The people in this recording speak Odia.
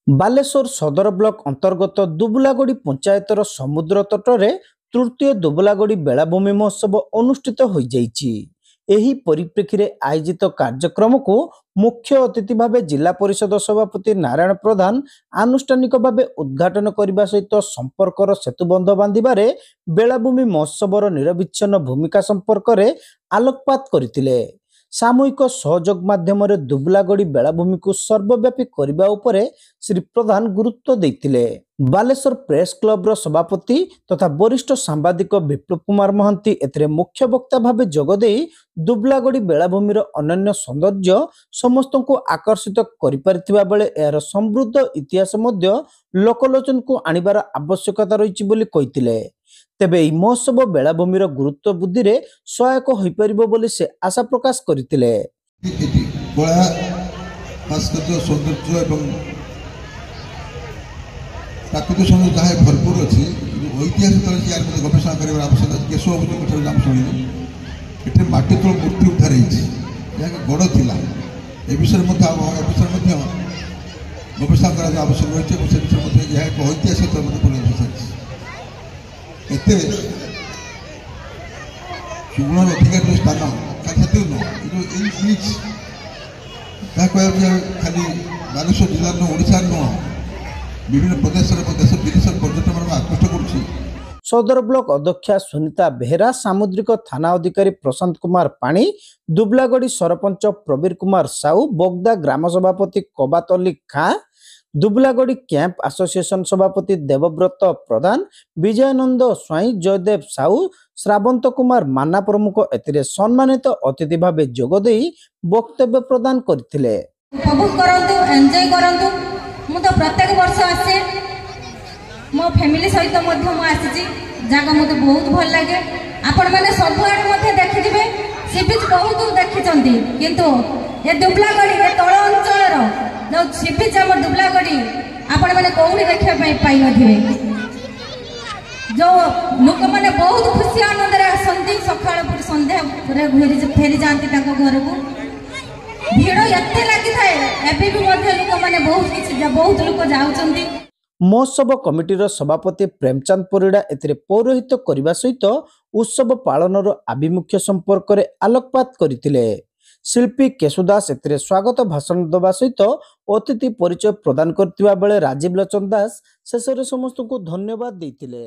ବାଲେଶ୍ୱର ସଦର ବ୍ଲକ ଅନ୍ତର୍ଗତ ଦୁବୁଲାଗଡ଼ି ପଞ୍ଚାୟତର ସମୁଦ୍ର ତଟରେ ତୃତୀୟ ଦୁବୁଲାଗଡ଼ି ବେଳାଭୂମି ମହୋତ୍ସବ ଅନୁଷ୍ଠିତ ହୋଇଯାଇଛି। ଏହି ପରିପ୍ରେକ୍ଷୀରେ ଆୟୋଜିତ କାର୍ଯ୍ୟକ୍ରମକୁ ମୁଖ୍ୟ ଅତିଥି ଭାବେ ଜିଲ୍ଲା ପରିଷଦ ସଭାପତି ନାରାୟଣ ପ୍ରଧାନ ଆନୁଷ୍ଠାନିକ ଭାବେ ଉଦ୍ଘାଟନ କରିବା ସହିତ ସମ୍ପର୍କର ସେତୁବନ୍ଧ ବାନ୍ଧିବାରେ ବେଳାଭୂମି ମହୋତ୍ସବର ନିରବିଚ୍ଛିନ୍ନ ଭୂମିକା ସମ୍ପର୍କରେ ଆଲୋକପାତ କରିଥିଲେ। ସାମୂହିକ ସହଯୋଗ ମାଧ୍ୟମରେ ଦୁବୁଲାଗଡ଼ି ବେଳାଭୂମିକୁ ସର୍ବବ୍ୟାପୀ କରିବା ଉପରେ ଶ୍ରୀ ପ୍ରଧାନ ଗୁରୁତ୍ୱ ଦେଇଥିଲେ। ବାଲେଶ୍ୱର ପ୍ରେସ୍ କ୍ଲବର ସଭାପତି ତଥା ବରିଷ୍ଠ ସାମ୍ବାଦିକ ବିପ୍ଳବ କୁମାର ମହାନ୍ତି ଏଥିରେ ମୁଖ୍ୟ ବକ୍ତା ଭାବେ ଯୋଗଦେଇ ଦୁବୁଲାଗଡ଼ି ବେଳାଭୂମିର ଅନନ୍ୟ ସୌନ୍ଦର୍ଯ୍ୟ ସମସ୍ତଙ୍କୁ ଆକର୍ଷିତ କରିପାରିଥିବା ବେଳେ ଏହାର ସମୃଦ୍ଧ ଇତିହାସ ମଧ୍ୟ ଲୋକଲୋଚନକୁ ଆଣିବାର ଆବଶ୍ୟକତା ରହିଛି ବୋଲି କହିଥିଲେ। ତେବେ ଏହି ମହୋତ୍ସବ ବେଳାଭୂମିର ଗୁରୁତ୍ୱ ବୃଦ୍ଧିରେ ସହାୟକ ହୋଇପାରିବ ବୋଲି ସେ ଆଶା ପ୍ରକାଶ କରିଥିଲେ। ପ୍ରାକୃତିକ ସୌନ୍ଦର୍ଯ୍ୟ ଯାହା ଭରପୁର ଅଛି ଐତିହାସିକ ଗବେଷଣା କରିବାର ଆବଶ୍ୟକତା ଅଛି। କେଶବଠାରୁ ଆମେ ଶୁଣିଲୁ ଏଠି ମାଟି ତଳ ମୂର୍ତ୍ତି ଉଦ୍ଧାର ହେଇଛି, ଯାହାକି ଗଡ଼ ଥିଲା। ଏ ବିଷୟରେ ମଧ୍ୟ ଗବେଷଣା କରାଯିବା ଆବଶ୍ୟକ ରହିଛି ଏବଂ ସେ ବିଷୟରେ ମଧ୍ୟ ଏହା ଏକ ଐତିହାସିକ ମଧ୍ୟ ପରିବେଶ ଅଛି। ଏତେ ସୁଗୁଣର ଅଧିକାରୀ ସ୍ଥାନ ଖାଲି ସେତିକି ନୁହଁ, ଏଇ ବିଚ୍ ଯାହା କହିବାକୁ ଖାଲି ବାଲେଶ୍ୱର ଜିଲ୍ଲାର ନୁହଁ, ଓଡ଼ିଶାର ନୁହଁ, ବିଭିନ୍ନ ପ୍ରଦେଶର ଦେଶ ବିଦେଶର ପର୍ଯ୍ୟଟକମାନଙ୍କୁ ଆକୃଷ୍ଟ କରୁଛି। ସଦର ବ୍ଲକ ଅଧ୍ୟକ୍ଷା ସୁନିତା ବେହେରା, ସାମୁଦ୍ରିକ ଥାନା ଅଧିକାରୀ ପ୍ରଶାନ୍ତ କୁମାର ପାଣି, ଦୁବୁଲାଗଡ଼ି ସରପଞ୍ଚ ପ୍ରବୀର କୁମାର ସାହୁ, ବଗଦା ଗ୍ରାମ ସଭାପତି କବାତ ଅଲି ଖାଁ, ଦୁବୁଲାଗଡ଼ି କ୍ୟାମ୍ପ ଆସୋସିଏସନ ସଭାପତି ଦେବବ୍ରତ ପ୍ରଧାନ, ବିଜୟାନନ୍ଦ ସ୍ୱାଇଁ, ଜୟଦେବ ସାହୁ, ଶ୍ରାବନ୍ତ କୁମାର ମାନା ପ୍ରମୁଖ ଏଥିରେ ସମ୍ମାନିତ ଅତିଥି ଭାବେ ଯୋଗଦେଇ ବକ୍ତବ୍ୟ ପ୍ରଦାନ କରିଥିଲେ। ଉପଭୋଗ କରନ୍ତୁ, ଏନ୍ଜୟ କରନ୍ତୁ। ମୁଁ ତ ପ୍ରତ୍ୟେକ ବର୍ଷ ଆସେ, ମୋ ଫ୍ୟାମିଲି ସହିତ ମଧ୍ୟ ମୁଁ ଆସିଛି। ଜାଗା ମୋତେ ବହୁତ ଭଲ ଲାଗେ। ଆପଣମାନେ ସବୁଆଡ଼େ ମଧ୍ୟ ଦେଖିଥିବେ, ସି ବିଚ୍ ବହୁତ ଦେଖିଛନ୍ତି, କିନ୍ତୁ ଏ ଦୁବୁଲାଗଡ଼ି ଏ ତଳ ଅଞ୍ଚଳର ଯେଉଁ ସି ବିଚ୍ ଆମର ଦୁବୁଲାଗଡ଼ି ଆପଣମାନେ କେଉଁଠି ଦେଖିବା ପାଇଁ ପାଇନଥିବେ। ଯେଉଁ ଲୋକମାନେ ବହୁତ ଖୁସି ଆନନ୍ଦରେ ଆସନ୍ତି, ସକାଳ ସନ୍ଧ୍ୟାରେ ଫେରି ଯାଆନ୍ତି ତାଙ୍କ ଘରକୁ। ଭିଡ଼ ଏତେ ଲାଗିଥାଏ, ଏବେ ବି ମଧ୍ୟ ଲୋକମାନେ ବହୁତ ଲୋକ ଯାଉଛନ୍ତି। ମହୋତ୍ସବ କମିଟିର ସଭାପତି ପ୍ରେମଚାନ୍ଦ ପରିଡ଼ା ଏଥିରେ ପୌରୋହିତ୍ୟ କରିବା ସହିତ ଉତ୍ସବ ପାଳନର ଆଭିମୁଖ୍ୟ ସମ୍ପର୍କରେ ଆଲୋକପାତ କରିଥିଲେ। ଶିଳ୍ପୀ କେଶୁ ଦାସ ଏଥିରେ ସ୍ୱାଗତ ଭାଷଣ ଦେବା ସହିତ ଅତିଥି ପରିଚୟ ପ୍ରଦାନ କରିଥିବା ବେଳେ ରାଜୀବ ଲୋଚନ ଦାସ ଶେଷରେ ସମସ୍ତଙ୍କୁ ଧନ୍ୟବାଦ ଦେଇଥିଲେ।